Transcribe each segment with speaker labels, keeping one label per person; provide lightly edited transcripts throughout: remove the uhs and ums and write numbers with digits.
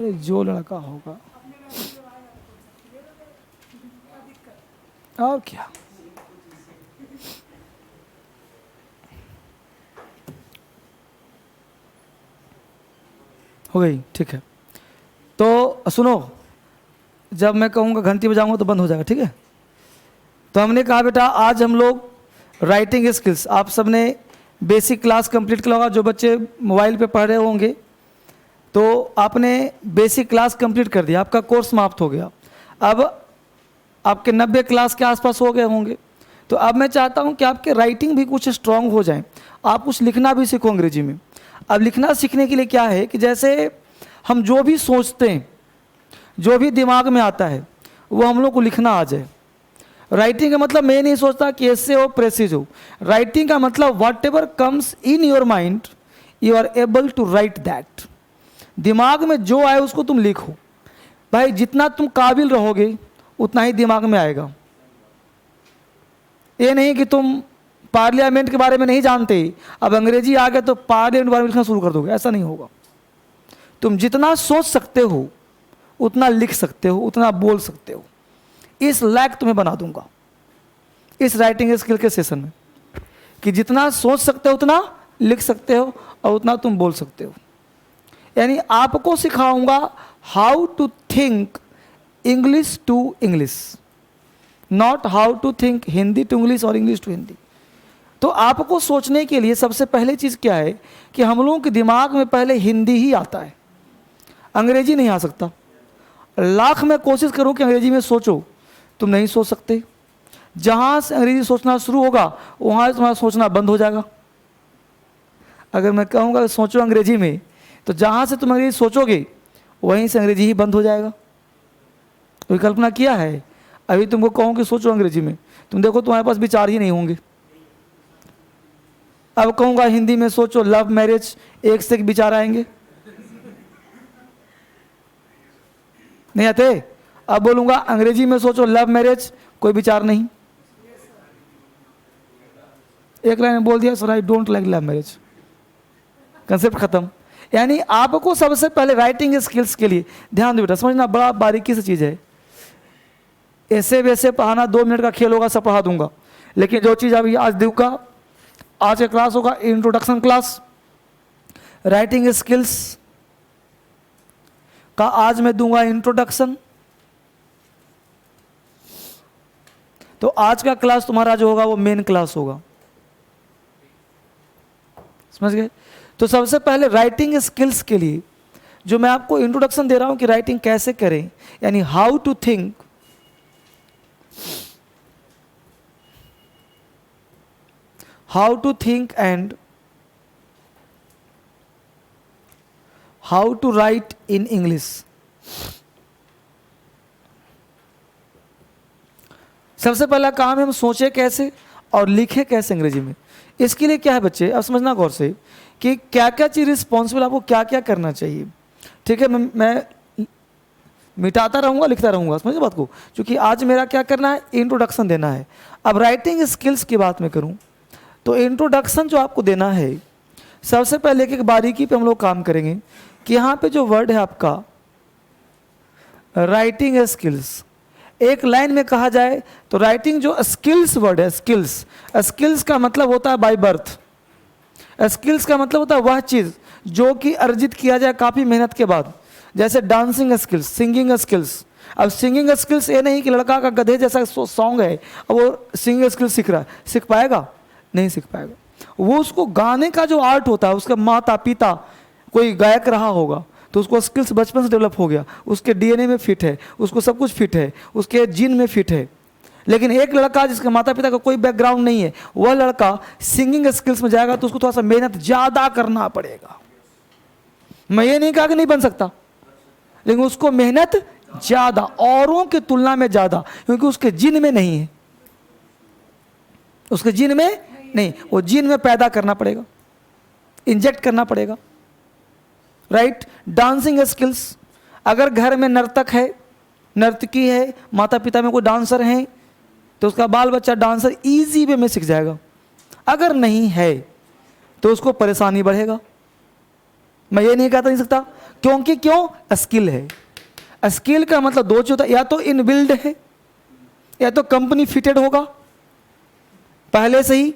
Speaker 1: जो लड़का होगा और क्या। हो गई, ठीक है। तो सुनो, जब मैं कहूँगा घंटी बजाऊंगा तो बंद हो जाएगा, ठीक है। तो हमने कहा बेटा आज हम लोग राइटिंग स्किल्स, आप सबने बेसिक क्लास कंप्लीट किया होगा। जो बच्चे मोबाइल पे पढ़ रहे होंगे तो आपने बेसिक क्लास कंप्लीट कर दिया, आपका कोर्स समाप्त हो गया। अब आपके 90 क्लास के आसपास हो गए होंगे। तो अब मैं चाहता हूं कि आपके राइटिंग भी कुछ स्ट्रांग हो जाए, आप कुछ लिखना भी सीखो अंग्रेजी में। अब लिखना सीखने के लिए क्या है कि जैसे हम जो भी सोचते हैं, जो भी दिमाग में आता है, वो हम लोग को लिखना आ जाए। राइटिंग का मतलब मैं नहीं सोचता कि ऐसे हो प्रेसिज हो। राइटिंग का मतलब whatever comes in your mind you are able to write that. दिमाग में जो आए उसको तुम लिखो। भाई जितना तुम काबिल रहोगे उतना ही दिमाग में आएगा। ये नहीं कि तुम पार्लियामेंट के बारे में नहीं जानते, अब अंग्रेजी आ गया तो पार्लियामेंट के बारे में लिखना शुरू कर दोगे, ऐसा नहीं होगा। तुम जितना सोच सकते हो उतना लिख सकते हो, उतना बोल सकते हो। इस लायक तुम्हें बना दूंगा इस राइटिंग स्किल के सेशन में, कि जितना सोच सकते हो उतना लिख सकते हो और उतना तुम बोल सकते हो। यानी आपको सिखाऊंगा how to think English to English, not how to think Hindi to English और इंग्लिश टू हिंदी। तो आपको सोचने के लिए सबसे पहले चीज़ क्या है कि हम लोगों के दिमाग में पहले हिंदी ही आता है, अंग्रेजी नहीं आ सकता। लाख मैं कोशिश करूं कि अंग्रेजी में सोचो, तुम नहीं सोच सकते। जहां से अंग्रेजी सोचना शुरू होगा वहां से तुम्हारा सोचना बंद हो जाएगा। अगर मैं कहूँगा सोचो अंग्रेजी में, तो जहां से तुम अंग्रेजी सोचोगे वहीं से अंग्रेजी ही बंद हो जाएगा। कोई कल्पना किया है? अभी तुमको कहूँ कि सोचो अंग्रेजी में, तुम देखो तुम्हारे पास विचार ही नहीं होंगे। अब कहूँगा हिंदी में सोचो लव मैरिज, एक से एक विचार आएंगे, नहीं आते। अब बोलूँगा अंग्रेजी में सोचो लव मैरिज, कोई विचार नहीं। एक लाइन बोल दिया sir I don't like love marriage, concept खत्म। यानी आपको सबसे पहले राइटिंग स्किल्स के लिए ध्यान दो बेटा, समझना बड़ा बारीकी से चीज़ है। ऐसे वैसे पढ़ाना 2 मिनट का खेल होगा, सब पढ़ा दूंगा। लेकिन जो चीज़ अभी आज दूंगा, आज का क्लास होगा इंट्रोडक्शन क्लास राइटिंग स्किल्स का। आज मैं दूंगा इंट्रोडक्शन। तो आज का क्लास तुम्हारा जो होगा वो मेन क्लास होगा, समझ गए। तो सबसे पहले राइटिंग स्किल्स के लिए जो मैं आपको इंट्रोडक्शन दे रहा हूं कि राइटिंग कैसे करें, यानी how to think, how to think and how to write in English. सबसे पहला काम है हम सोचे कैसे और लिखे कैसे अंग्रेजी में। इसके लिए क्या है बच्चे, अब समझना गौर से कि क्या क्या चीज़ रिस्पॉन्सिबल, आपको क्या क्या करना चाहिए, ठीक है। मैं मिटाता रहूँगा, लिखता रहूँगा, समझे बात को। क्योंकि आज मेरा क्या करना है, इंट्रोडक्शन देना है। अब राइटिंग स्किल्स की बात मैं करूँ तो इंट्रोडक्शन जो आपको देना है, सबसे पहले एक बारीकी पे हम लोग काम करेंगे कि यहाँ पे जो वर्ड है आपका राइटिंग स्किल्स, एक लाइन में कहा जाए तो राइटिंग जो स्किल्स वर्ड है, स्किल्स, स्किल्स का मतलब होता है बाय बर्थ। स्किल्स का मतलब होता है वह चीज़ जो कि अर्जित किया जाए काफ़ी मेहनत के बाद। जैसे डांसिंग स्किल्स, सिंगिंग स्किल्स। अब सिंगिंग स्किल्स ये नहीं कि लड़का का गधे जैसा सॉन्ग है अब वो सिंगिंग स्किल्स सीख रहा है, सीख पाएगा? नहीं सीख पाएगा। वो उसको गाने का जो आर्ट होता है, उसका माता पिता कोई गायक रहा होगा तो उसको स्किल्स बचपन से डेवलप हो गया, उसके डीएनए में फिट है, उसको सब कुछ फिट है, उसके जीन में फिट है। लेकिन एक लड़का जिसके माता पिता का कोई बैकग्राउंड नहीं है, वह लड़का सिंगिंग स्किल्स में जाएगा तो उसको थोड़ा सा मेहनत ज़्यादा करना पड़ेगा। मैं ये नहीं कहा कि नहीं बन सकता, लेकिन उसको मेहनत ज़्यादा, औरों की तुलना में ज़्यादा, क्योंकि उसके जीन में नहीं है, उसके जीन में नहीं, वो जीन में पैदा करना पड़ेगा, इंजेक्ट करना पड़ेगा, राइट। डांसिंग स्किल्स, अगर घर में नर्तक है, नर्तकी है, माता पिता में कोई डांसर हैं तो उसका बाल बच्चा डांसर इजी वे में सीख जाएगा। अगर नहीं है तो उसको परेशानी बढ़ेगा। मैं ये नहीं कहता नहीं सकता क्योंकि क्यों? स्किल है। स्किल का मतलब दो चीज होता है, या तो इनबिल्ड है या तो कंपनी फिटेड होगा, पहले से ही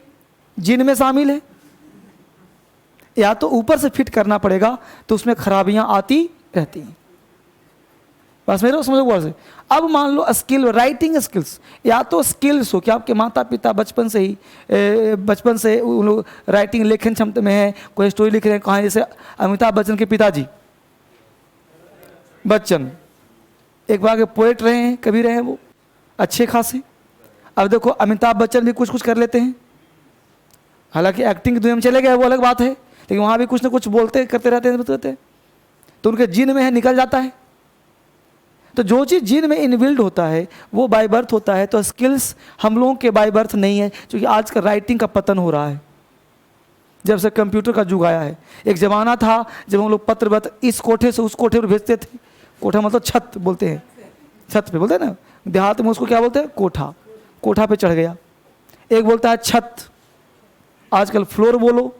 Speaker 1: जिन में शामिल है, या तो ऊपर से फिट करना पड़ेगा, तो उसमें खराबियां आती रहती हैं। बस मेरे को समझो गौर से। अब मान लो स्किल, राइटिंग स्किल्स, या तो स्किल्स हो कि आपके माता पिता बचपन से उन लोग राइटिंग लेखन क्षमता में है, कोई स्टोरी लिख रहे हैं कहानी, जैसे अमिताभ बच्चन के पिताजी बच्चन एक बार के पोएट रहे हैं, कभी रहे हैं वो अच्छे खासे। अब देखो अमिताभ बच्चन भी कुछ कुछ कर लेते हैं, हालांकि एक्टिंग की दुनिया में चले गए वो अलग बात है, लेकिन वहाँ भी कुछ ना कुछ बोलते करते रहते हैं, तो उनके जीन में है, निकल जाता है। तो जो चीज़ जीन में इनबिल्ड होता है वो बाय बर्थ होता है। तो स्किल्स हम लोगों के बाय बर्थ नहीं है, क्योंकि आज का राइटिंग का पतन हो रहा है जब से कंप्यूटर का युग आया है। एक ज़माना था जब हम लोग पत्र इस कोठे से उस कोठे पर भेजते थे। कोठा मतलब छत बोलते हैं, छत पे बोलते हैं ना, देहात में उसको क्या बोलते हैं? कोठा। कोठा पे चढ़ गया। एक बोलता है छत, आजकल फ्लोर बोलो,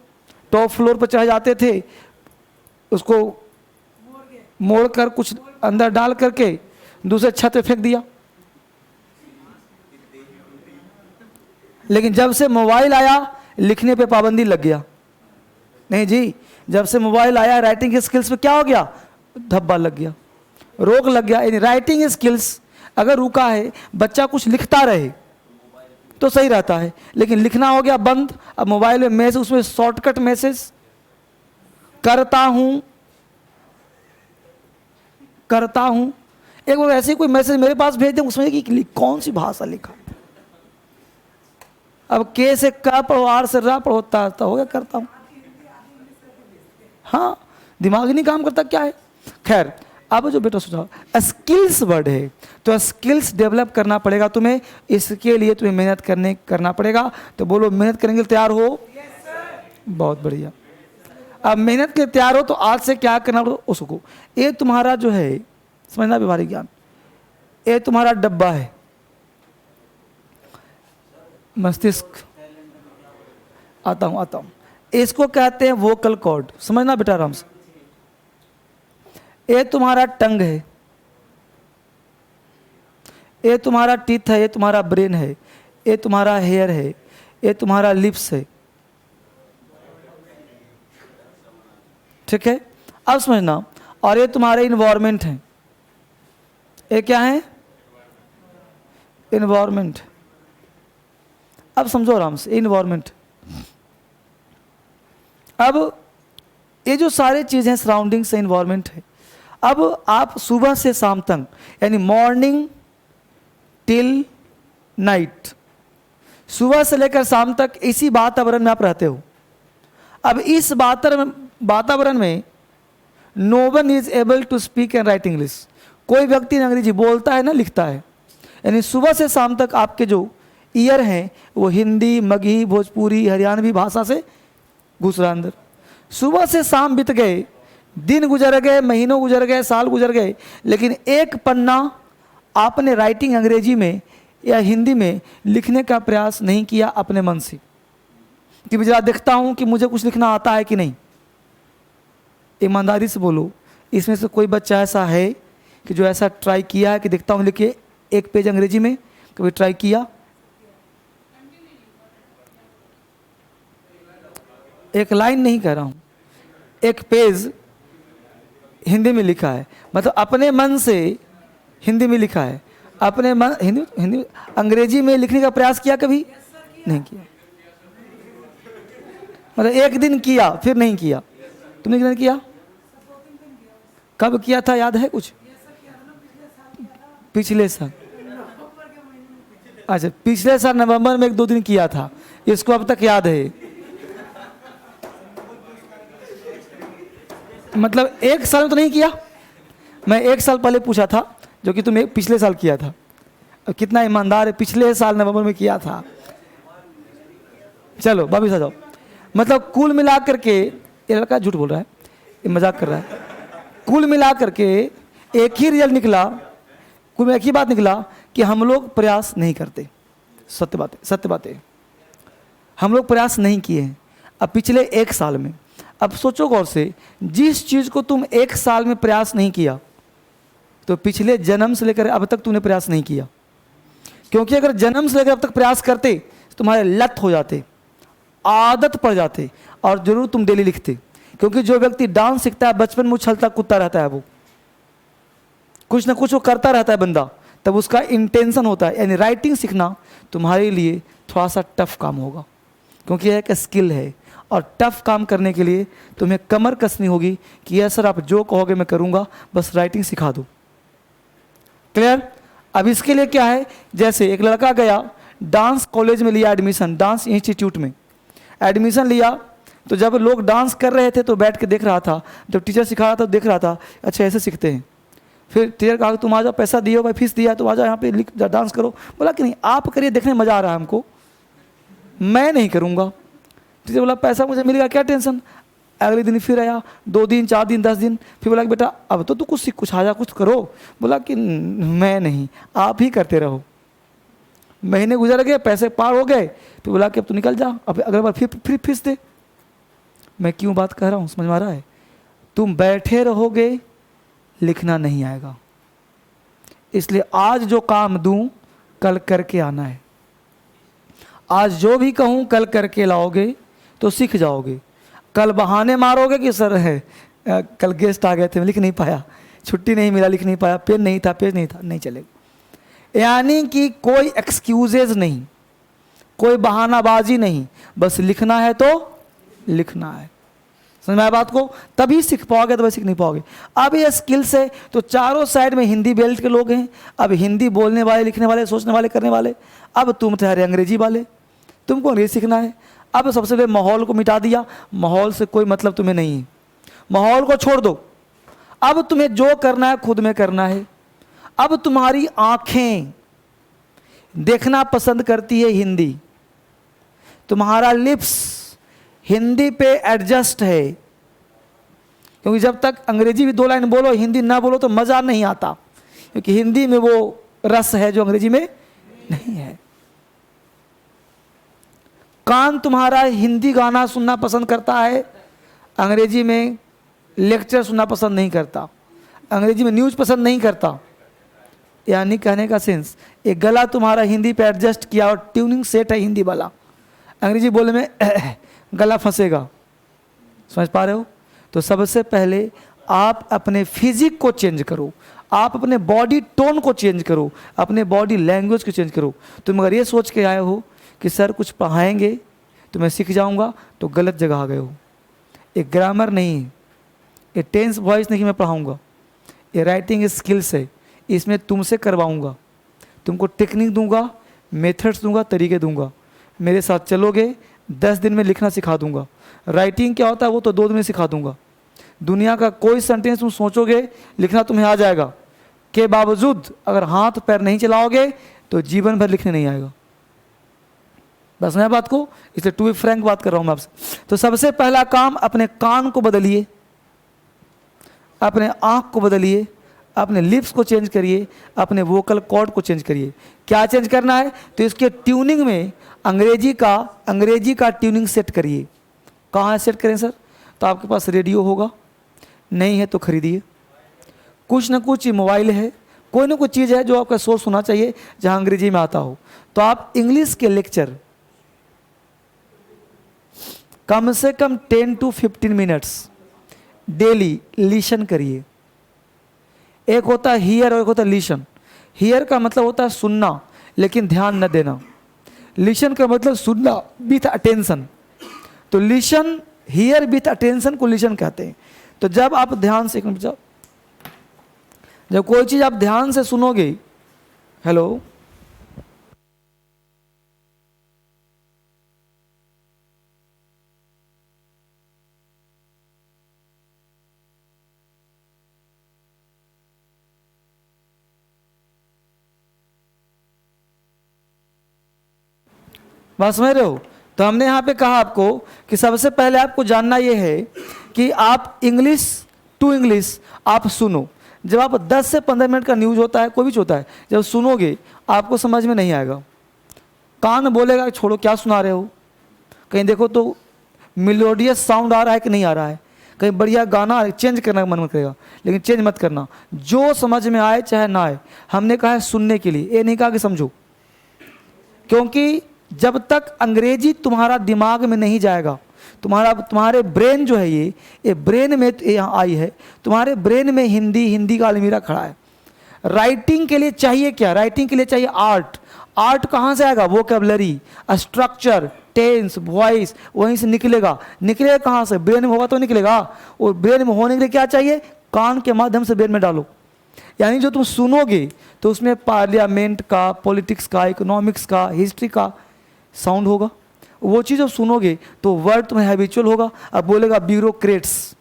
Speaker 1: टॉप फ्लोर पर चढ़ जाते थे, उसको मोड़ कर कुछ अंदर डाल करके दूसरे छत पे फेंक दिया। लेकिन जब से मोबाइल आया लिखने पे पाबंदी लग गया। नहीं जी, जब से मोबाइल आया राइटिंग के स्किल्स पे क्या हो गया? धब्बा लग गया, रोक लग गया। यानी राइटिंग स्किल्स अगर रुका है, बच्चा कुछ लिखता रहे तो सही रहता है, लेकिन लिखना हो गया बंद। अब मोबाइल में मैसेज, उसमें शॉर्टकट मैसेज करता हूं। एक बार ऐसे ही कोई मैसेज मेरे पास भेज दे, उसमें कि कौन सी भाषा लिखा, अब के से का पढ़ो, आर से रा पढ़ो, तो हो गया करता हूं। हाँ, दिमाग ही नहीं काम करता, क्या है। खैर, अब जो बेटा सुझाव, स्किल्स वर्ड है, तो स्किल्स डेवलप करना पड़ेगा तुम्हें। इसके लिए तुम्हें मेहनत करना पड़ेगा। तो बोलो, मेहनत करेंगे तैयार हो? बहुत बढ़िया। अब मेहनत के तैयार हो तो आज से क्या करना पड़ेगा उसको। ये तुम्हारा जो है, समझना व्यवहारिक ज्ञान, ये तुम्हारा डब्बा है, मस्तिष्क। आता हूं। इसको कहते हैं वोकल कॉर्ड, समझना बेटा आराम से। ये तुम्हारा टंग है, ये तुम्हारा टीथ है, ये तुम्हारा ब्रेन है, ये तुम्हारा हेयर है, ये तुम्हारा लिप्स है। ठीक है, अब समझना। और ये तुम्हारे इन्वायरमेंट है। ये क्या है? इन्वायरमेंट। अब समझो आराम से, इन्वायरमेंट। अब ये जो सारी चीजें हैं, सराउंडिंग से इन्वायरमेंट है। अब आप सुबह से शाम तक, यानी मॉर्निंग टिल नाइट, सुबह से लेकर शाम तक इसी वातावरण में आप रहते हो। अब इस वातावरण में no one is able to speak and write English. कोई व्यक्ति अंग्रेजी बोलता है ना लिखता है। यानी सुबह से शाम तक आपके जो ईयर हैं वो हिंदी, मगही, भोजपुरी, हरियाणवी भाषा से घुस रहा अंदर। सुबह से शाम बीत गए, दिन गुजर गए, महीनों गुजर गए, साल गुजर गए, लेकिन एक पन्ना आपने राइटिंग अंग्रेजी में या हिंदी में लिखने का प्रयास नहीं किया अपने मन से कि मैं जरा देखता हूं कि मुझे कुछ लिखना आता है कि नहीं। ईमानदारी से बोलो, इसमें से कोई बच्चा ऐसा है कि जो ऐसा ट्राई किया है कि देखता हूं लिखिए एक पेज अंग्रेजी में? कभी ट्राई किया? एक लाइन नहीं कह रहा हूं, एक पेज हिंदी में लिखा है, मतलब अपने मन से हिंदी में लिखा है, अपने मन हिंदी अंग्रेजी में लिखने का प्रयास किया कभी? नहीं किया। मतलब एक दिन किया फिर नहीं किया। तुमने कितने किया? कब किया था, याद है कुछ? पिछले साल। अच्छा, पिछले साल नवंबर में 1-2 दिन किया था, इसको अब तक याद है। मतलब एक साल में तो नहीं किया। मैं 1 साल पहले पूछा था, जो कि तुम पिछले साल किया था। कितना ईमानदार है, पिछले साल नवंबर में किया था। चलो वापिस आ जाओ। मतलब कुल मिला करके, ये लड़का झूठ बोल रहा है, ये मजाक कर रहा है। कुल मिला करके एक ही रिजल्ट निकला, कुल में एक ही बात निकला कि हम लोग प्रयास नहीं करते। सत्य बात है। हम लोग प्रयास नहीं किए हैं। अब पिछले 1 साल में अब सोचो गौर से, जिस चीज़ को तुम 1 साल में प्रयास नहीं किया, तो पिछले जन्म से लेकर अब तक तूने प्रयास नहीं किया। क्योंकि अगर जन्म से लेकर अब तक प्रयास करते तो तुम्हारे लत हो जाते, आदत पड़ जाते, और जरूर तुम डेली लिखते। क्योंकि जो व्यक्ति डांस सीखता है बचपन में उछलता कूदता रहता है, वो कुछ ना कुछ वो करता रहता है बंदा, तब उसका इंटेंशन होता है। यानी राइटिंग सीखना तुम्हारे लिए थोड़ा सा टफ काम होगा, क्योंकि यह एक स्किल है, और टफ काम करने के लिए तुम्हें कमर कसनी होगी कि यह सर आप जो कहोगे मैं करूँगा, बस राइटिंग सिखा दो। क्लियर? अब इसके लिए क्या है, जैसे एक लड़का गया डांस कॉलेज में लिया एडमिशन, डांस इंस्टीट्यूट में एडमिशन लिया, तो जब लोग डांस कर रहे थे तो बैठ के देख रहा था, जब टीचर सिखा रहा था तो देख रहा था, अच्छा ऐसे सीखते हैं। फिर टीचर कहा तुम आ जाओ, पैसा दियो भाई, फीस दिया तो आ जाओ यहाँ पे डांस करो। बोला कि नहीं आप करिए, देखने में मज़ा आ रहा है हमको, मैं नहीं करूँगा। टीचर बोला पैसा मुझे मिलेगा, क्या टेंशन। अगले दिन फिर आया, 2 दिन 4 दिन 10 दिन, फिर बोला कि बेटा अब तो तू कुछ सीख, कुछ आजा कुछ करो। बोला कि मैं नहीं, आप ही करते रहो। महीने गुजर गए, पैसे पार हो गए, फिर बोला कि अब तू निकल जा, अब अगले बार फिर फीस दे। मैं क्यों बात कह रहा हूँ समझ में आ रहा है? तुम बैठे रहोगे लिखना नहीं आएगा। इसलिए आज जो काम दूं कल करके आना है। आज जो भी कहूँ कल करके लाओगे तो सीख जाओगे। कल बहाने मारोगे कि सर है कल गेस्ट आ गए थे, मैं लिख नहीं पाया, छुट्टी नहीं मिला, लिख नहीं पाया, पेन नहीं था, पेज नहीं था, नहीं चलेगा। यानी कि कोई एक्सक्यूजेज नहीं, कोई बहानाबाजी नहीं, बस लिखना है तो लिखना है। समझ में आया बात को? तभी सीख पाओगे, तभी सीख नहीं पाओगे। अब ये स्किल्स है तो चारों साइड में हिंदी बेल्ट के लोग हैं। अब हिंदी बोलने वाले, लिखने वाले, सोचने वाले, करने वाले। अब तुम ठहरे अंग्रेजी वाले, तुमको अंग्रेजी सीखना है। अब सबसे पहले माहौल को मिटा दिया, माहौल से कोई मतलब तुम्हें नहीं है, माहौल को छोड़ दो। अब तुम्हें जो करना है खुद में करना है। अब तुम्हारी आंखें देखना पसंद करती है हिंदी, तुम्हारा लिप्स हिंदी पे एडजस्ट है। क्योंकि जब तक अंग्रेजी भी 2 लाइन बोलो, हिंदी ना बोलो तो मज़ा नहीं आता, क्योंकि हिंदी में वो रस है जो अंग्रेजी में नहीं है। कान तुम्हारा हिंदी गाना सुनना पसंद करता है, अंग्रेजी में लेक्चर सुनना पसंद नहीं करता, अंग्रेजी में न्यूज़ पसंद नहीं करता। यानी कहने का सेंस, एक गला तुम्हारा हिंदी पे एडजस्ट किया और ट्यूनिंग सेट है हिंदी वाला, अंग्रेजी बोलने में गला फंसेगा। समझ पा रहे हो? तो सबसे पहले आप अपने फिजिक को चेंज करो, आप अपने बॉडी टोन को चेंज करो, अपने बॉडी लैंग्वेज को चेंज करो। तुम अगर ये सोच के आए हो कि सर कुछ पढ़ाएंगे तो मैं सीख जाऊंगा, तो गलत जगह आ गए हो। ये ग्रामर नहीं है, ये टेंस वॉइस नहीं कि मैं पढ़ाऊंगा, ये राइटिंग स्किल्स है। इसमें तुमसे करवाऊंगा, तुमको टेक्निक दूंगा, मेथड्स दूंगा, तरीके दूंगा। मेरे साथ चलोगे 10 दिन में लिखना सिखा दूंगा। राइटिंग क्या होता है वो तो 2 दिन में सिखा दूंगा। दुनिया का कोई सेंटेंस तुम सोचोगे लिखना तुम्हें आ जाएगा, के बावजूद अगर हाथ पैर नहीं चलाओगे तो जीवन भर लिखने नहीं आएगा। बस मैं बात को, इसलिए टू बी फ्रैंक बात कर रहा हूँ मैं आपसे। तो सबसे पहला काम, अपने कान को बदलिए, अपने आँख को बदलिए, अपने लिप्स को चेंज करिए, अपने वोकल कॉर्ड को चेंज करिए। क्या चेंज करना है? तो इसके ट्यूनिंग में अंग्रेजी का ट्यूनिंग सेट करिए। कहाँ सेट करें सर? तो आपके पास रेडियो होगा, नहीं है तो खरीदिए। कुछ ना कुछ मोबाइल है, कोई ना कोई चीज़ है जो आपका सोर्स होना चाहिए जहाँ अंग्रेजी में आता हो। तो आप इंग्लिश के लेक्चर कम से कम 10 to 15 मिनट्स डेली लिसन करिए। एक होता है हियर और एक होता है लिसन। हियर का मतलब होता है सुनना लेकिन ध्यान न देना, लिसन का मतलब सुनना विथ अटेंशन। तो लिसन, हियर विथ अटेंशन को लिसन कहते हैं। तो जब आप ध्यान से, जब कोई चीज़ आप ध्यान से सुनोगे, हेलो, बात समझ रहे हो? तो हमने यहाँ पे कहा आपको कि सबसे पहले आपको जानना ये है कि आप इंग्लिश टू इंग्लिश आप सुनो। जब आप 10 से 15 मिनट का न्यूज़ होता है, कोई भी होता है, जब सुनोगे आपको समझ में नहीं आएगा। कान बोलेगा छोड़ो क्या सुना रहे हो, कहीं देखो तो मेलोडियस साउंड आ रहा है कि नहीं आ रहा है, कहीं बढ़िया गाना चेंज करने का मन मत करेगा, लेकिन चेंज मत करना, जो समझ में आए चाहे ना आए। हमने कहा है सुनने के लिए, ये नहीं कहा कि समझो, क्योंकि जब तक अंग्रेजी तुम्हारा दिमाग में नहीं जाएगा, तुम्हारे ब्रेन जो है ये ब्रेन में यहाँ आई है, तुम्हारे ब्रेन में हिंदी का अलमीरा खड़ा है। राइटिंग के लिए चाहिए क्या? राइटिंग के लिए चाहिए आर्ट। आर्ट कहाँ से आएगा? वोकैबुलरी, स्ट्रक्चर, टेंस, वॉइस, वहीं से निकलेगा। निकलेगा कहाँ से? ब्रेन में होगा तो निकलेगा। और ब्रेन में होने के लिए क्या चाहिए? कान के माध्यम से ब्रेन में डालो। यानी जो तुम सुनोगे तो उसमें पार्लियामेंट का, पॉलिटिक्स का, इकोनॉमिक्स का, हिस्ट्री का साउंड होगा। वो चीज़ जब सुनोगे तो वर्ड तुम्हें हैबिचुअल होगा। अब बोलेगा ब्यूरोक्रेट्स,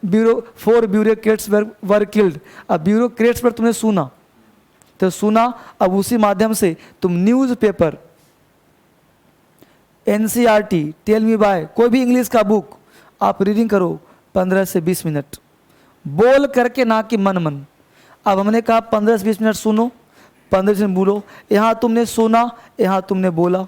Speaker 1: ब्यूरोक्रेट्स वर किल्ड। अब ब्यूरोक्रेट्स पर तुमने सुना तो सुना, अब उसी माध्यम से तुम newspaper, NCERT, tell me by, कोई भी इंग्लिश का बुक आप रीडिंग करो 15 से 20 मिनट, बोल करके, ना कि मन। अब हमने कहा 15 से 20 मिनट सुनो, 15 से बोलो। यहाँ तुमने सुना, यहाँ तुमने बोला।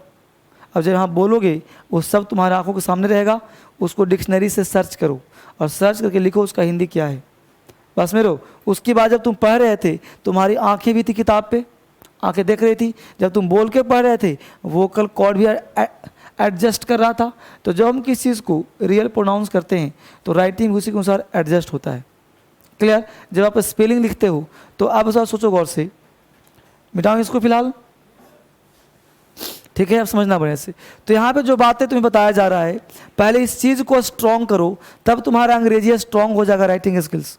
Speaker 1: अब जब यहाँ बोलोगे वो सब तुम्हारे आंखों के सामने रहेगा, उसको डिक्शनरी से सर्च करो और सर्च करके लिखो उसका हिंदी क्या है, बस मेरे। उसके बाद जब तुम पढ़ रहे थे तुम्हारी आंखें भी थी किताब पे, आंखें देख रही थी। जब तुम बोल के पढ़ रहे थे वोकल कॉर्ड भी एडजस्ट कर रहा था। तो जब हम किसी चीज़ को रियल प्रोनाउंस करते हैं तो राइटिंग उसी के अनुसार एडजस्ट होता है। क्लियर? जब आप स्पेलिंग लिखते हो तो आप ऐसा सोचो गौर से, मिटाओ इसको फिलहाल, ठीक है? आप समझना बढ़िया से। तो यहाँ पे जो बातें तुम्हें बताया जा रहा है, पहले इस चीज़ को स्ट्रॉन्ग करो, तब तुम्हारा अंग्रेजी स्ट्रॉन्ग हो जाएगा, राइटिंग स्किल्स।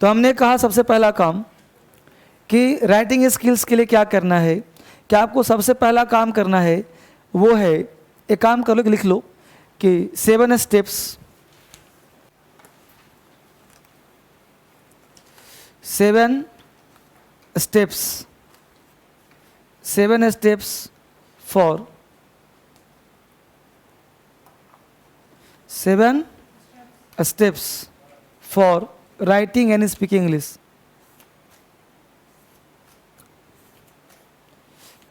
Speaker 1: तो हमने कहा सबसे पहला काम कि राइटिंग स्किल्स के लिए क्या करना है, कि आपको सबसे पहला काम करना है वो है, एक काम कर लो कि लिख लो कि 7 steps, 7 steps, 7 steps for 7 steps for writing and speaking English.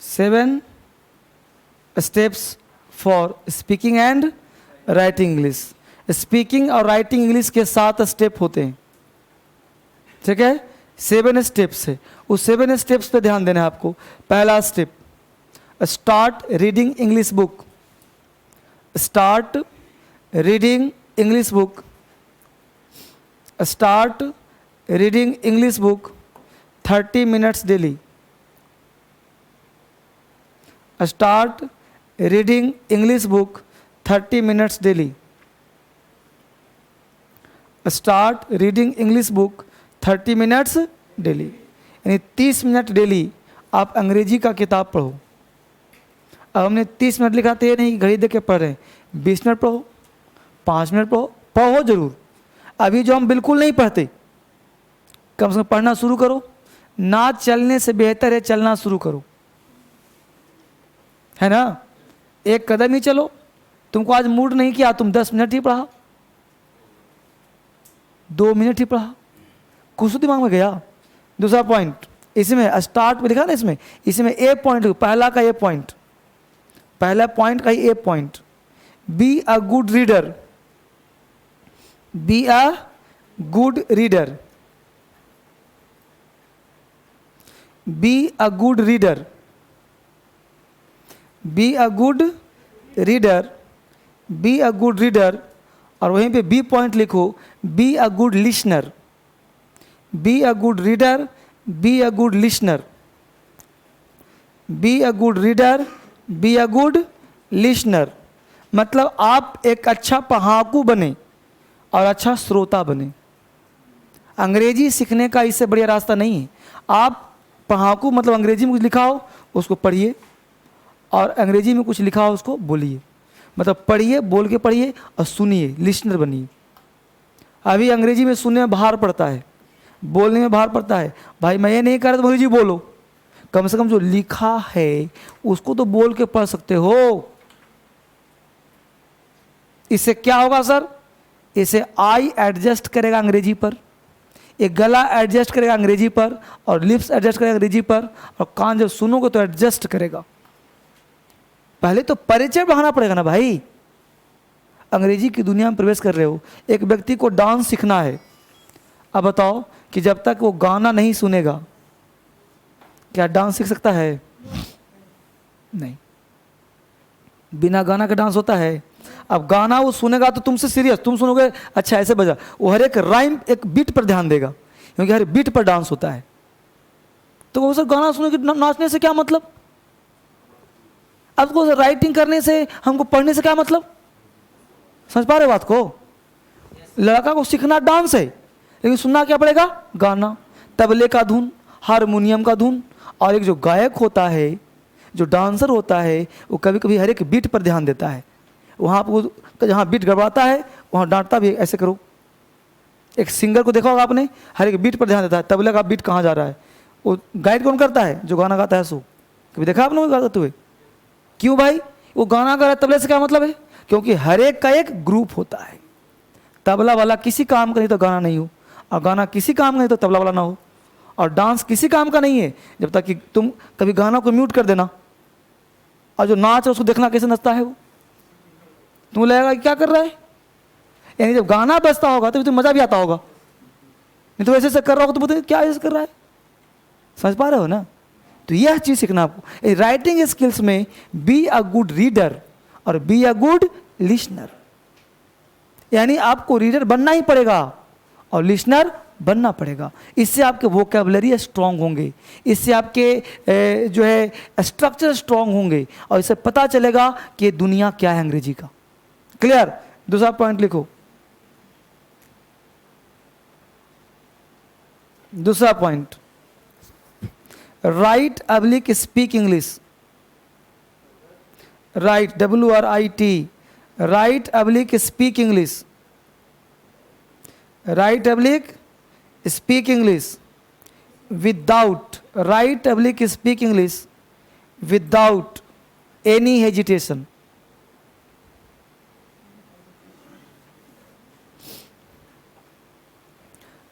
Speaker 1: 7 steps for speaking and writing English. Speaking और राइटिंग इंग्लिश के 7 स्टेप होते हैं, ठीक है? 7 स्टेप्स है, उस 7 स्टेप्स पे ध्यान देना है आपको। पहला step, start reading English book. Start reading English book. Start reading English book 30 minutes daily. Start reading English book 30 minutes daily. Start reading English book 30 minutes daily, यानी 30 मिनट डेली आप अंग्रेजी का किताब पढ़ो। अब हमने 30 मिनट लिखा, तो ये नहीं घड़ी देख के पढ़ रहे हैं, 20 मिनट पढ़ो, 5 मिनट पढ़ो, पढ़ो जरूर। अभी जो हम बिल्कुल नहीं पढ़ते, कम से कम पढ़ना शुरू करो। ना चलने से बेहतर है चलना शुरू करो, है ना? एक कदम ही चलो। तुमको आज मूड नहीं किया, तुम 10 मिनट ही पढ़ा, 2 मिनट ही पढ़ा, कुछ तो दिमाग में गया। दूसरा पॉइंट इसमें स्टार्ट में लिखा ना, इसमें ए पॉइंट, पहला का ए पॉइंट, पहला पॉइंट का ही A point, be a good reader. Be a good reader. Be a good reader. Be a good reader. Be a good reader. और वहीं पे बी पॉइंट लिखो, be a good listener. Be a good reader, be a good listener. Be a good reader, be a good listener. मतलब आप एक अच्छा पढ़ाकू बने और अच्छा श्रोता बने। अंग्रेजी सीखने का इससे बढ़िया रास्ता नहीं है। आप पढ़ाकू मतलब अंग्रेजी में कुछ लिखा हो उसको पढ़िए, और अंग्रेजी में कुछ लिखा हो उसको बोलिए। मतलब पढ़िए, बोल के पढ़िए और सुनिए, लिसनर बनिए। अभी अंग्रेजी में सुनने में भार पड़ता है, बोलने में भार पड़ता है। भाई मैं ये नहीं कर रहा तो अंग्रेजी बोलो, कम से कम जो लिखा है उसको तो बोल के पढ़ सकते हो। इससे क्या होगा सर? इसे आई एडजस्ट करेगा अंग्रेजी पर, एक गला एडजस्ट करेगा अंग्रेजी पर, और लिप्स एडजस्ट करेगा अंग्रेजी पर, और कान जब सुनोगे तो एडजस्ट करेगा। पहले तो परिचय बढ़ाना पड़ेगा ना भाई। अंग्रेजी की दुनिया में प्रवेश कर रहे हो, एक व्यक्ति को डांस सीखना है। अब बताओ कि जब तक वो गाना नहीं सुनेगा क्या डांस सीख सकता है? नहीं, बिना गाना का डांस होता है? अब गाना वो सुनेगा तो तुमसे सीरियस, तुम सुनोगे अच्छा ऐसे बजा, वो हर एक राइम एक बीट पर ध्यान देगा, क्योंकि हर बीट पर डांस होता है। तो वो सर गाना सुने के नाचने से क्या मतलब? आपको राइटिंग करने से, हमको पढ़ने से क्या मतलब? समझ पा रहे बात को? लड़का को सीखना डांस है, लेकिन सुनना क्या पड़ेगा? गाना, तबले का धुन, हारमोनियम का धुन। और एक जो गायक होता है, जो डांसर होता है, वो कभी कभी हर एक बीट पर ध्यान देता है। वहाँ पर जहाँ बीट गड़बड़ाता है वहाँ डांटता भी, ऐसे करो। एक सिंगर को देखा होगा आपने, हर एक बीट पर ध्यान देता है, तबले का बीट कहाँ जा रहा है। वो गाइड कौन करता है? जो गाना गाता है सो। कभी देखा आपने वो गाते हुए? क्यों भाई? वो गाना गा रहा है, तबले से क्या मतलब है? क्योंकि हर एक का एक ग्रुप होता है। तबला वाला किसी काम का नहीं तो गाना नहीं हो, और गाना किसी काम का नहीं तो तबला वाला ना हो, और डांस किसी काम का नहीं है जब तक कि तुम कभी गाना को म्यूट कर देना और जो नाच है उसको देखना कैसे नचता है वो, तुम्हें लगेगा कि क्या कर रहा है। यानी जब गाना बजता होगा तो मजा भी आता होगा, नहीं तो ऐसे कर रहा होगा तो बोलते क्या ऐसे कर रहा है। समझ पा रहे हो ना? तो यह चीज़ सीखना आपको राइटिंग स्किल्स में। बी अ गुड रीडर और बी अ गुड लिसनर। यानी आपको रीडर बनना ही पड़ेगा और लिसनर बनना पड़ेगा। इससे आपके वोकैबुलरी स्ट्रांग होंगे, इससे आपके जो है स्ट्रक्चर स्ट्रांग होंगे, और इससे पता चलेगा कि दुनिया क्या है अंग्रेजी का। क्लियर? दूसरा पॉइंट लिखो। दूसरा point, right oblique speak English. Right, WRIT, right oblique speak English. Right oblique speak English without, right oblique speak English without any hesitation.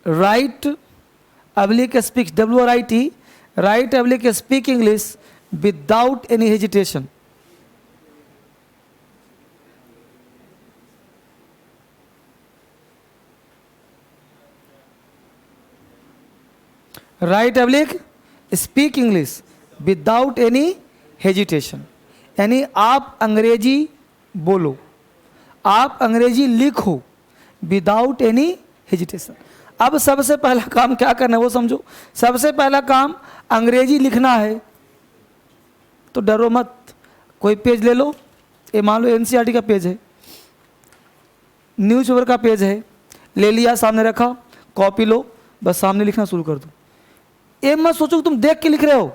Speaker 1: Right oblique speak, WRIT, right oblique speak English without any hesitation. Right oblique speak English without any hesitation. यानी आप अंग्रेजी बोलो, आप अंग्रेजी लिखो without any hesitation. अब सबसे पहला काम क्या करना है वो समझो। सबसे पहला काम अंग्रेजी लिखना है, तो डरो मत। कोई पेज ले लो, ये मान लो NCERT का पेज है, न्यूज़पेपर का पेज है, ले लिया, सामने रखा, कॉपी लो, बस सामने लिखना शुरू कर दो। ये मत सोचो कि तुम देख के लिख रहे हो,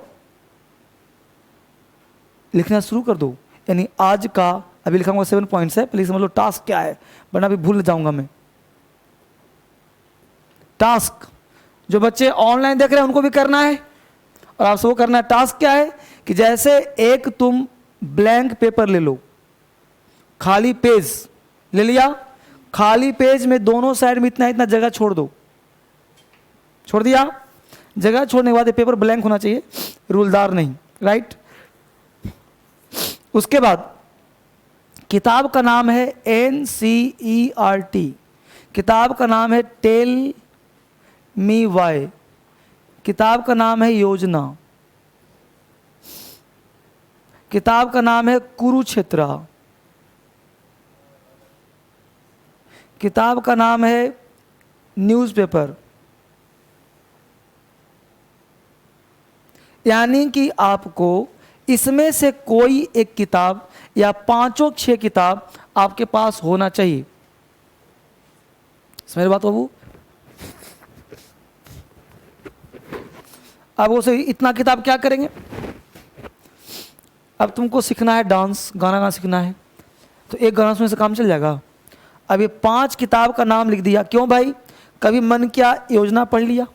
Speaker 1: लिखना शुरू कर दो। यानी आज का अभी लिखाऊंगा 7 पॉइंट्स है, प्लीज समझ लो टास्क क्या है, वरना अभी भूल जाऊंगा मैं। टास्क जो बच्चे ऑनलाइन देख रहे हैं उनको भी करना है, और आप सबको करना है। टास्क क्या है कि जैसे एक तुम ब्लैंक पेपर ले लो, खाली पेज ले लिया, खाली पेज में दोनों साइड में इतना इतना जगह छोड़ दो। छोड़ दिया, जगह छोड़ने के बाद पेपर ब्लैंक होना चाहिए, रूलदार नहीं, राइट। उसके बाद किताब का नाम है NCERT, किताब का नाम है टेल मी वाई, किताब का नाम है योजना, किताब का नाम है कुरुक्षेत्र, किताब का नाम है न्यूज़पेपर। यानी कि आपको इसमें से कोई एक किताब या 5-6 किताब आपके पास होना चाहिए। समझ बात बाबू? अब उसे इतना किताब क्या करेंगे? अब तुमको सीखना है डांस, गाना सीखना है, तो एक गाना सुनने से काम चल जाएगा? अब ये 5 किताब का नाम लिख दिया, क्यों भाई? कभी मन किया योजना पढ़ लिया,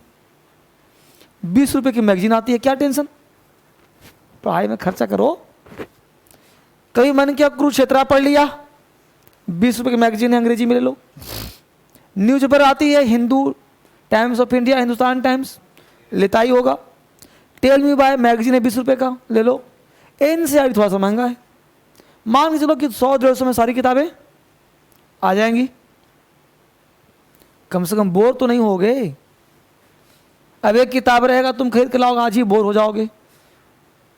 Speaker 1: 20 रुपए की मैगजीन आती है, क्या टेंशन, पढ़ाई में खर्चा करो। कभी मन किया कुरुक्षेत्र पढ़ लिया, 20 रुपए की मैगजीन है, अंग्रेजी में ले लो। न्यूज़पेपर आती है, Hindu, times of India, Hindustan times, लेता ही होगा। टेल मी वाई मैगजीन है 20 रुपए का, ले लो। NCERT थोड़ा सा महंगा है, मान के चलो कि 100-150 में सारी किताबें आ जाएंगी, कम से कम बोर तो नहीं होगे। अब एक किताब रहेगा, तुम खरीद के लाओगे, आज ही बोर हो जाओगे,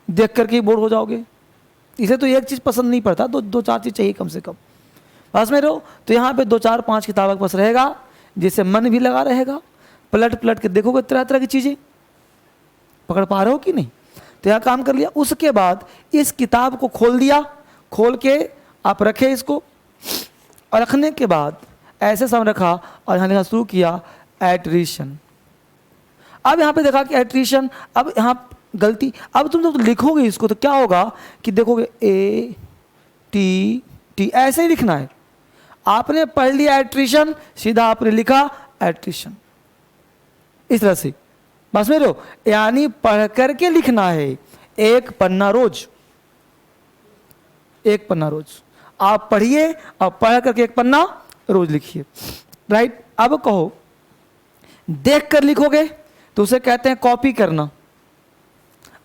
Speaker 1: देख करके ही बोर हो जाओगे। इसे तो एक चीज़ पसंद नहीं पड़ता, दो चार चीज़ चाहिए कम से कम, पास में रहो। तो यहाँ पे 2-4-5 किताबों के पास रहेगा, जिससे मन भी लगा रहेगा, पलट पलट के देखोगे तरह तरह की चीज़ें, पकड़ पा रहे हो कि नहीं। तो यहाँ काम कर लिया। उसके बाद इस किताब को खोल दिया, खोल के आप रखे इसको, और रखने के बाद ऐसे सामने रखा और यहाँ लिखना शुरू किया एट्रीशन। अब यहाँ पे देखा कि एट्रीशन, अब यहाँ गलती, अब तुम जब लिखोगे इसको तो क्या होगा कि देखोगे AT ऐसे ही लिखना है। आपने पढ़ लिया एट्रीशन, सीधा आपने लिखा एट्रीशन, इस तरह से, बस में रहो। यानी पढ़ करके लिखना है, एक पन्ना रोज, एक पन्ना रोज आप पढ़िए और पढ़ करके एक पन्ना रोज लिखिए, राइट। अब कहो देख कर लिखोगे तो उसे कहते हैं कॉपी करना।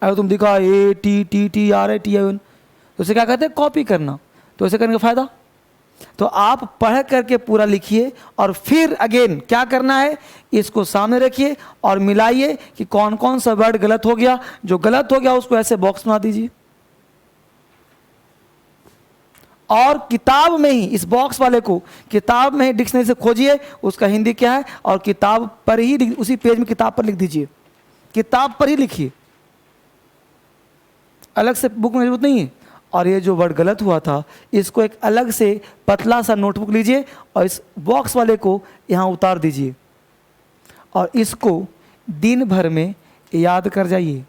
Speaker 1: अगर तुम लिखा ATTTRATION तो उसे क्या कहते हैं कॉपी करना। तो उसे करने का फायदा, तो आप पढ़ करके पूरा लिखिए और फिर अगेन क्या करना है, इसको सामने रखिए और मिलाइए कि कौन कौन सा वर्ड गलत हो गया। जो गलत हो गया उसको ऐसे बॉक्स बना दीजिए और किताब में ही, इस बॉक्स वाले को किताब में ही डिक्शनरी से खोजिए उसका हिंदी क्या है, और किताब पर ही, उसी पेज में किताब पर लिख दीजिए, किताब पर ही लिखिए, अलग से बुक में जरूरत नहीं है। और ये जो वर्ड गलत हुआ था इसको एक अलग से पतला सा नोटबुक लीजिए और इस बॉक्स वाले को यहाँ उतार दीजिए और इसको दिन भर में याद कर जाइए,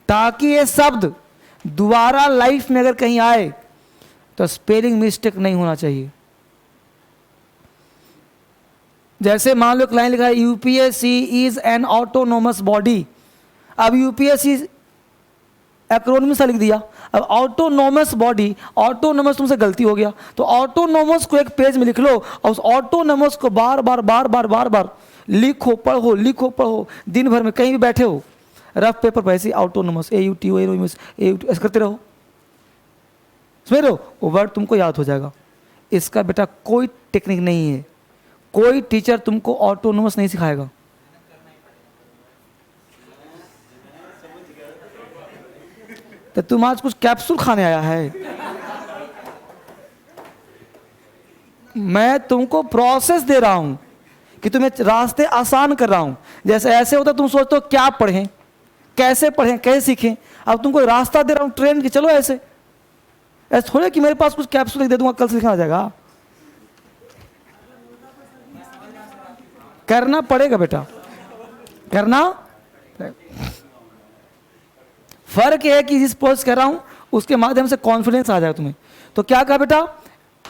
Speaker 1: ताकि ये शब्द दोबारा लाइफ में अगर कहीं आए तो स्पेलिंग मिस्टेक नहीं होना चाहिए। जैसे मान लो एक लाइन लिखा है UPSC is an autonomous body. अब यूपीएससी एक्रोनिम सा लिख दिया, अब ऑटोनोमस बॉडी, ऑटोनोमस तुमसे गलती हो गया तो ऑटोनोमस को एक पेज में लिख लो और उस ऑटोनोमस को बार बार बार बार बार बार लिखो, पढ़ो, लिखो, पढ़ो, दिन भर में कहीं भी बैठे हो, रफ पेपर पर ऐसे ऑटोनोमस AUTO ऐसे करते रहो, समझ रहे हो, वो वर्ड तुमको याद हो जाएगा। इसका बेटा कोई टेक्निक नहीं है, कोई टीचर तुमको ऑटोनोमस नहीं सिखाएगा। तो तुम आज कुछ कैप्सूल खाने आया है? मैं तुमको प्रोसेस दे रहा हूं कि तुम्हें रास्ते आसान कर रहा हूं। जैसे ऐसे होता तुम सोचते हो क्या पढ़ें, कैसे पढ़ें, कैसे सीखें। अब तुमको रास्ता दे रहा हूं ट्रेन की, चलो ऐसे ऐसे थोड़े कि मेरे पास कुछ कैप्सूल दे दूंगा कल से लिखना आ जाएगा। करना पड़ेगा बेटा, करना। फर्क है कि जिस पोस्ट कर रहा हूं उसके माध्यम से कॉन्फिडेंस आ जाए तुम्हें। तो क्या कहा बेटा,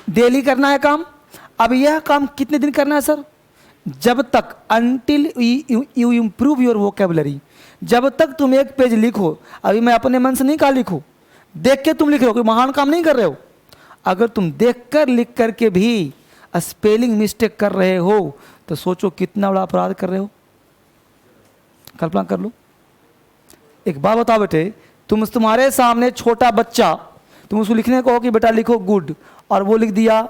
Speaker 1: डेली करना है काम। अब यह काम कितने दिन करना है सर? जब तक, until you improve your vocabulary. जब तक तुम एक पेज लिखो, अभी मैं अपने मन से नहीं कहा लिखो, देख के तुम लिख रहे हो, कोई महान काम नहीं कर रहे हो। अगर तुम देख कर लिख करके भी स्पेलिंग मिस्टेक कर रहे हो तो सोचो कितना बड़ा अपराध कर रहे हो। कल्पना कर लो। एक बात बताओ बेटे, तुम्हारे सामने छोटा बच्चा, तुम उसको लिखने को कहो कि बेटा लिखो गुड, और वो लिख दिया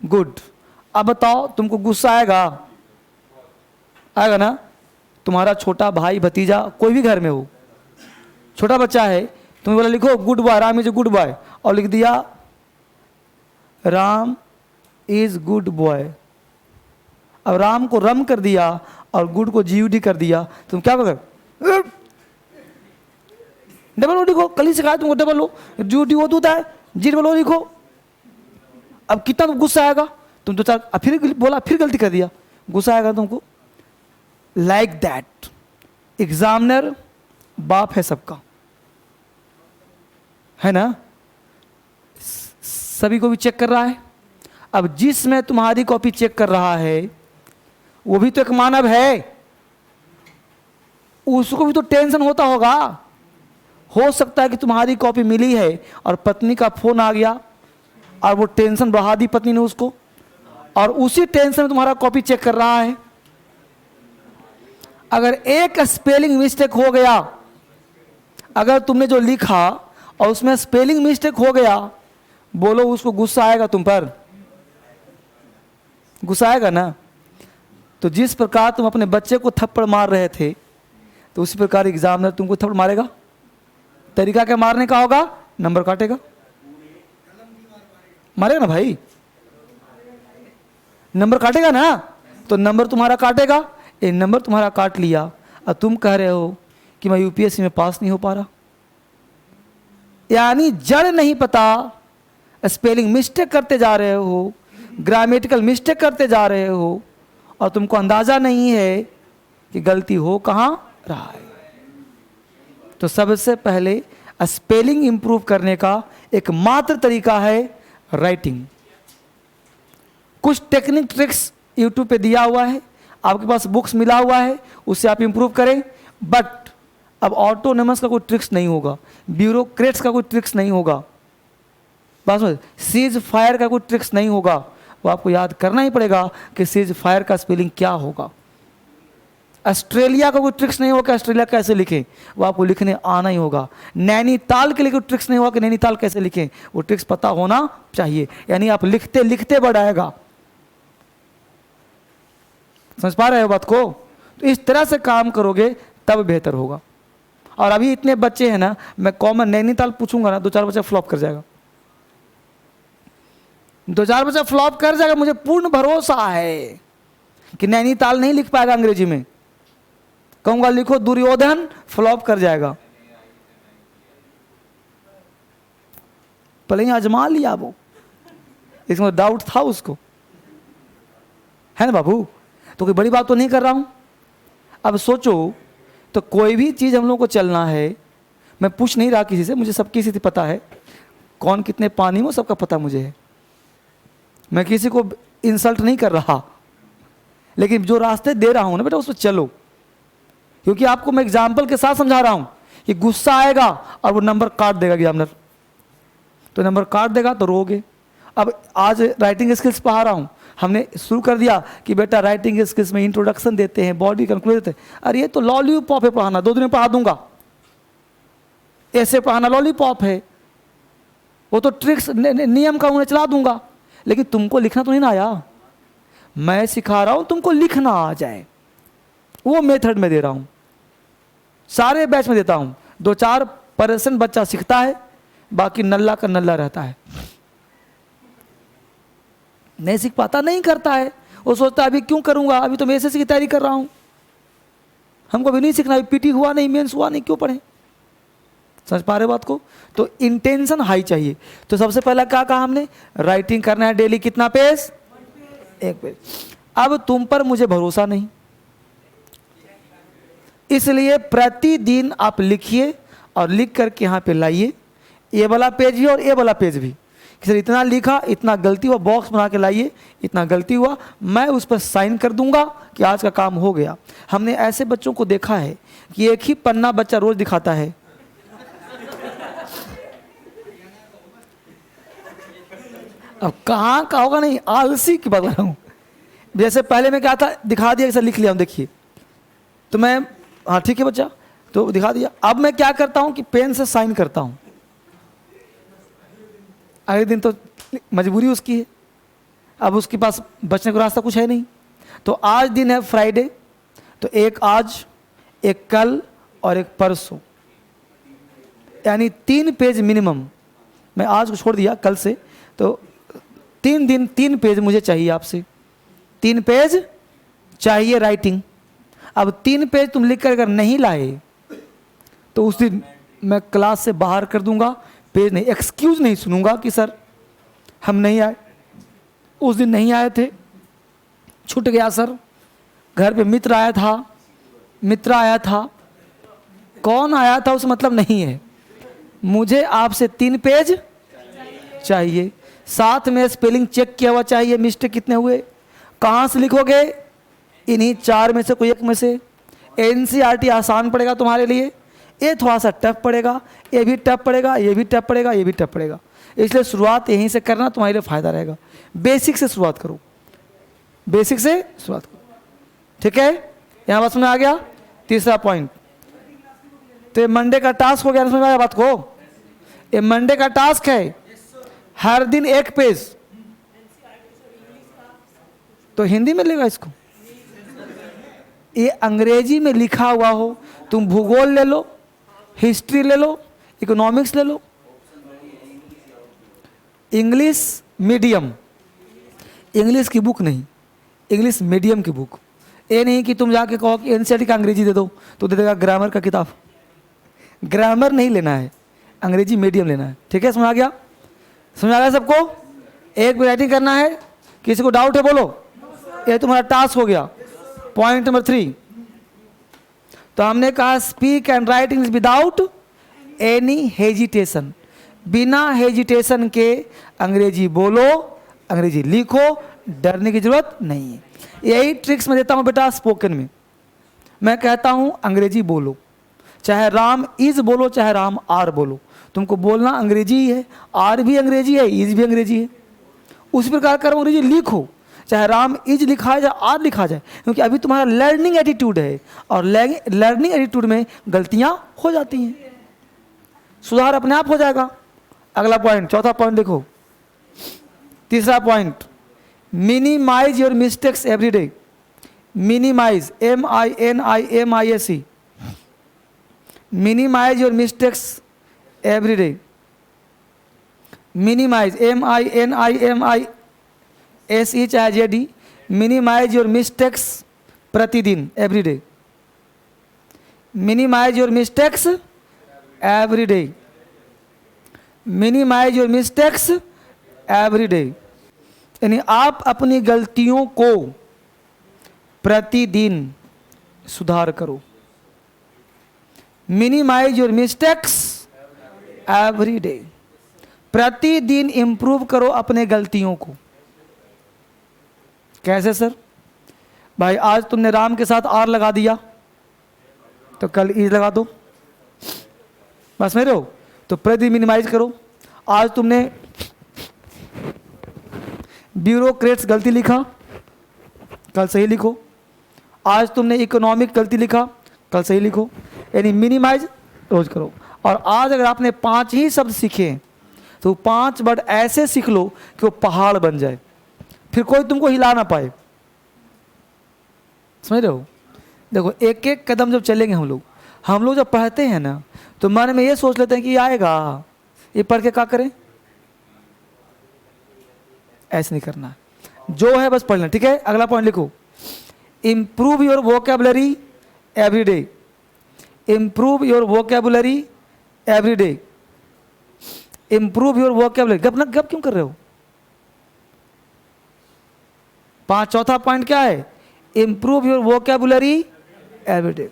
Speaker 1: गुड। अब बताओ तुमको गुस्सा आएगा? आएगा ना? तुम्हारा छोटा भाई भतीजा कोई भी घर में हो, छोटा बच्चा है, तुम्हें बोला लिखो good boy, Ram is a good boy, और लिख दिया राम इज गुड बॉय। अब राम को रम कर दिया और गुड को GUD कर दिया, तुम क्या करोगे? डबल ओ लिखो, कल ही सिखाया तुमको डबल ओ, GUD वो होता है, G लिखो। अब कितना तुम गुस्सा आएगा? तुम तो चार फिर बोला, फिर गलती कर दिया, गुस्सा आएगा तुमको। लाइक दैट एग्जामिनर बाप है सबका, है ना? सभी को भी चेक कर रहा है। अब जिसमें तुम्हारी कॉपी चेक कर रहा है वो भी तो एक मानव है, उसको भी तो टेंशन होता होगा। हो सकता है कि तुम्हारी कॉपी मिली है और पत्नी का फोन आ गया और वो टेंशन बढ़ा दी पत्नी ने उसको, और उसी टेंशन में तुम्हारा कॉपी चेक कर रहा है। अगर एक स्पेलिंग मिस्टेक हो गया, अगर तुमने जो लिखा और उसमें स्पेलिंग मिस्टेक हो गया, बोलो उसको गुस्सा आएगा तुम पर? गुस्सा आएगा ना? तो जिस प्रकार तुम अपने बच्चे को थप्पड़ मार रहे थे, तो उसी प्रकार एग्जामिनर तुमको थप्पड़ मारेगा। तरीका क्या मारने का होगा? नंबर काटेगा, मारेगा ना भाई, नंबर काटेगा ना। तो नंबर तुम्हारा काटेगा, ये नंबर तुम्हारा काट लिया और तुम कह रहे हो कि मैं यूपीएससी में पास नहीं हो पा रहा। यानी जड़ नहीं पता, स्पेलिंग मिस्टेक करते जा रहे हो, ग्रामेटिकल मिस्टेक करते जा रहे हो, और तुमको अंदाजा नहीं है कि गलती हो कहाँ रहा है। तो सबसे पहले स्पेलिंग इंप्रूव करने का एकमात्र तरीका है राइटिंग। कुछ टेक्निक ट्रिक्स यूट्यूब पे दिया हुआ है, आपके पास बुक्स मिला हुआ है, उससे आप इंप्रूव करें। बट अब ऑटोनोमस का कोई ट्रिक्स नहीं होगा, ब्यूरोक्रेट्स का कोई ट्रिक्स नहीं होगा, बस सीज फायर का कोई ट्रिक्स नहीं होगा। वो आपको याद करना ही पड़ेगा कि सीज फायर का स्पेलिंग क्या होगा। ऑस्ट्रेलिया का कोई ट्रिक्स नहीं होगा कि ऑस्ट्रेलिया कैसे लिखें, वो आपको लिखने आना ही होगा। नैनीताल के लिए कोई ट्रिक्स नहीं होगा कि नैनीताल कैसे लिखें, वो ट्रिक्स पता होना चाहिए। यानी आप लिखते लिखते बढ़ाएगा। समझ पा रहे हो बात को? तो इस तरह से काम करोगे तब बेहतर होगा। और अभी इतने बच्चे हैं ना, मैं कॉमन नैनीताल पूछूंगा ना, 2-4 बच्चा फ्लॉप कर जाएगा, 2-4 बच्चा फ्लॉप कर जाएगा। मुझे पूर्ण भरोसा है कि नैनीताल नहीं लिख पाएगा अंग्रेजी में। कहूंगा लिखो दुर्योधन, फ्लॉप कर जाएगा। पहले ही आजमा लिया वो, इसमें डाउट था उसको, है ना बाबू? तो कोई बड़ी बात तो नहीं कर रहा हूं। अब सोचो, तो कोई भी चीज़ हम लोग को चलना है, मैं पूछ नहीं रहा किसी से, मुझे सबकी स्थिति पता है, कौन कितने पानी में सबका पता मुझे है। मैं किसी को इंसल्ट नहीं कर रहा, लेकिन जो रास्ते दे रहा हूं ना बेटा, उस पर चलो। क्योंकि आपको मैं एग्जाम्पल के साथ समझा रहा हूं कि गुस्सा आएगा और वो नंबर काट देगा एग्जामिनर, तो नंबर काट देगा तो रोगे। अब आज राइटिंग स्किल्स पढ़ा रहा हूं, हमने शुरू कर दिया कि बेटा राइटिंग स्किल्स में इंट्रोडक्शन देते हैं, बॉडी कंक्लूजन देते हैं। अरे ये तो लॉलीपॉप है पढ़ाना, 2 दिन में पढ़ा दूंगा। ऐसे पढ़ाना लॉलीपॉप है, वो तो ट्रिक्स नियम का उन्हें चला दूंगा, लेकिन तुमको लिखना तो नहीं ना आया। मैं सिखा रहा हूं तुमको लिखना आ जाए, वो मेथड में दे रहा हूं, सारे बैच में देता हूं। 2-4% बच्चा सीखता है, बाकी नल्ला का नल्ला रहता है, नहीं सीख पाता, नहीं करता है। वो सोचता है अभी क्यों करूंगा, अभी तो मैं एसएससी की तैयारी कर रहा हूं, हमको अभी नहीं सीखना, अभी पीटी हुआ नहीं, मेंस हुआ नहीं, क्यों पढ़े? समझ पा रहे बात को? तो इंटेंशन हाई चाहिए। तो सबसे पहला क्या कहा हमने? राइटिंग करना है डेली। कितना पेज? 1 पेज। अब तुम पर मुझे भरोसा नहीं, इसलिए प्रतिदिन आप लिखिए और लिख करके यहाँ पे लाइए, ये वाला पेज भी और ये वाला पेज भी। सर इतना लिखा, इतना गलती हुआ, बॉक्स बना के लाइए, इतना गलती हुआ, मैं उस पर साइन कर दूंगा कि आज का काम हो गया। हमने ऐसे बच्चों को देखा है कि एक ही पन्ना बच्चा रोज दिखाता है। अब कहाँ का होगा, नहीं आलसी की बात कर रहा हूँ। जैसे पहले मैं क्या था, दिखा दिया, सर लिख लिया, देखिए, तो मैं हाँ ठीक है बच्चा, तो दिखा दिया। अब मैं क्या करता हूँ कि पेन से साइन करता हूँ, अगले दिन तो मजबूरी उसकी है, अब उसके पास बचने का रास्ता कुछ है नहीं। तो आज दिन है फ्राइडे, तो एक आज, एक कल और एक परसों, यानी 3 पेज मिनिमम। मैं आज को छोड़ दिया कल से, तो 3 दिन 3 पेज मुझे चाहिए आपसे, 3 पेज चाहिए राइटिंग। अब 3 पेज तुम लिख कर अगर नहीं लाए तो उस दिन मैं क्लास से बाहर कर दूंगा, पेज नहीं, एक्सक्यूज नहीं सुनूंगा कि सर हम नहीं आए, उस दिन नहीं आए थे, छूट गया सर, घर पे मित्र आया था, कौन आया था उस मतलब नहीं है। मुझे आपसे 3 पेज चाहिए, साथ में स्पेलिंग चेक किया हुआ चाहिए, मिस्टेक कितने हुए, कहाँ से लिखोगे, इन्हीं 4 में से कोई एक में से। एनसीईआरटी आसान पड़ेगा तुम्हारे लिए, ये थोड़ा सा टफ पड़ेगा, ये भी टफ पड़ेगा, ये भी टफ पड़ेगा, ये भी टफ पड़ेगा, इसलिए शुरुआत यहीं से करना तुम्हारे लिए फ़ायदा रहेगा। बेसिक से शुरुआत करो, बेसिक से शुरुआत करो, ठीक है? यहाँ बात समझ आ गया? तीसरा पॉइंट, तो मंडे का टास्क हो गया, समझ आया बात को? ये मंडे का टास्क है, हर दिन एक पेज। तो हिंदी में लेगा इसको, ये अंग्रेजी में लिखा हुआ हो। तुम भूगोल ले लो, हिस्ट्री ले लो, इकोनॉमिक्स ले लो। इंग्लिश मीडियम, इंग्लिश की बुक नहीं, इंग्लिश मीडियम की बुक। ये नहीं कि तुम जाके कहो कि एनसीईआरटी का अंग्रेजी दे दो तो दे देगा ग्रामर का किताब। ग्रामर नहीं लेना है, अंग्रेजी मीडियम लेना है। ठीक है, समझ आ गया? समझ आ गया सबको? एक भी राइटिंग करना है, किसी को डाउट है बोलो। ये तुम्हारा टास्क हो गया। पॉइंट नंबर 3, तो हमने कहा speak and write English without any hesitation. बिना हेजिटेशन के अंग्रेजी बोलो, अंग्रेजी लिखो, डरने की जरूरत नहीं है। यही ट्रिक्स मैं देता हूँ बेटा स्पोकन में। मैं कहता हूँ अंग्रेजी बोलो, चाहे राम इज बोलो, चाहे राम आर बोलो, तुमको बोलना अंग्रेजी ही है। आर भी अंग्रेजी है, इज भी अंग्रेजी है। उसी प्रकार कर अंग्रेजी लिखो, चाहे राम इज लिखा जाए, आर लिखा जाए, क्योंकि अभी तुम्हारा लर्निंग एटीट्यूड है और लर्निंग एटीट्यूड में गलतियां हो जाती हैं। सुधार अपने आप हो जाएगा। अगला पॉइंट, चौथा पॉइंट देखो, तीसरा point, minimise your mistakes every day. Minimise, MINIMISE, minimise your mistakes every day. Minimise, MINIMISE चाहे JD, मिनिमाइज योर मिस्टेक्स प्रतिदिन, every day. Minimise your mistakes every day. Minimise your mistakes every day, यानी आप अपनी गलतियों को प्रतिदिन सुधार करो। Minimise your mistakes every day, प्रतिदिन इंप्रूव करो अपने गलतियों को। कैसे सर? भाई आज तुमने राम के साथ आर लगा दिया तो कल इज लगा दो, बस मेरे हो। तो प्रतिदिन मिनिमाइज करो। आज तुमने ब्यूरोक्रेट्स गलती लिखा, कल सही लिखो। आज तुमने इकोनॉमिक गलती लिखा, कल सही लिखो। यानी मिनिमाइज रोज करो। और आज अगर आपने 5 ही शब्द सीखे तो 5 वर्ड ऐसे सीख लो कि वो पहाड़ बन जाए, फिर कोई तुमको हिला ना पाए। समझ रहे हो? देखो एक एक कदम जब चलेंगे हम लोग जब पढ़ते हैं ना तो मन में ये सोच लेते हैं कि आएगा, ये पढ़ के क्या करें। ऐसे नहीं करना, जो है बस पढ़ना। ठीक है, अगला पॉइंट लिखो, improve your vocabulary every day. Improve your vocabulary every day. Improve your vocabulary. गप क्यों कर रहे हो? चौथा पॉइंट क्या है? Improve your vocabulary every day.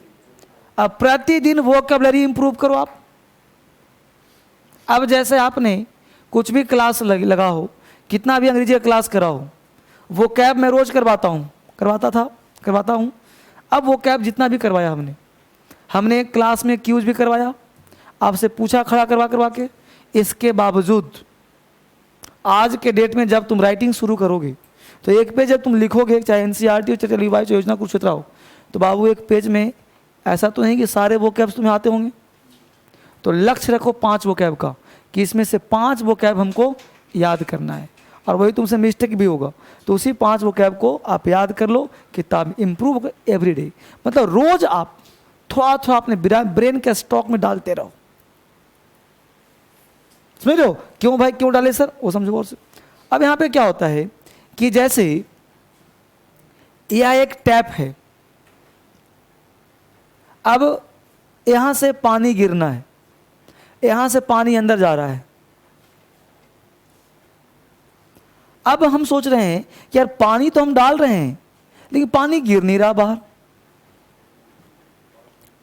Speaker 1: अब प्रतिदिन वोकेबुलरी इंप्रूव करो आप। अब जैसे आपने कुछ भी क्लास लगा हो, कितना भी अंग्रेजी का क्लास करा हो, वो कैब मैं रोज करवाता हूँ। अब वो कैब जितना भी करवाया हमने क्लास में क्यूज भी करवाया, आपसे पूछा खड़ा करवा के। इसके बावजूद आज के डेट में जब तुम राइटिंग शुरू करोगे तो एक पेज जब तुम लिखोगे, चाहे एनसीईआरटी हो, चाहे रिवाइज योजना कुरुक्षेत्र हो, तो बाबू एक पेज में ऐसा तो नहीं कि सारे वो कैब्स तुम्हें आते होंगे। तो लक्ष्य रखो 5 वो कैब का, कि इसमें से 5 वो कैब हमको याद करना है। और वही तुमसे मिस्टेक भी होगा तो उसी 5 वो कैब को आप याद कर लो। किताब इंप्रूव एवरी डे, मतलब रोज आप थोड़ा थोड़ा अपने ब्रेन के स्टॉक में डालते रहो। समझ रहे हो? क्यों भाई क्यों डाले सर, वो समझो और से। अब यहाँ पे क्या होता है कि जैसे यह एक टैप है, अब यहां से पानी गिरना है, यहां से पानी अंदर जा रहा है। अब हम सोच रहे हैं कि यार पानी तो हम डाल रहे हैं लेकिन पानी गिर नहीं रहा बाहर।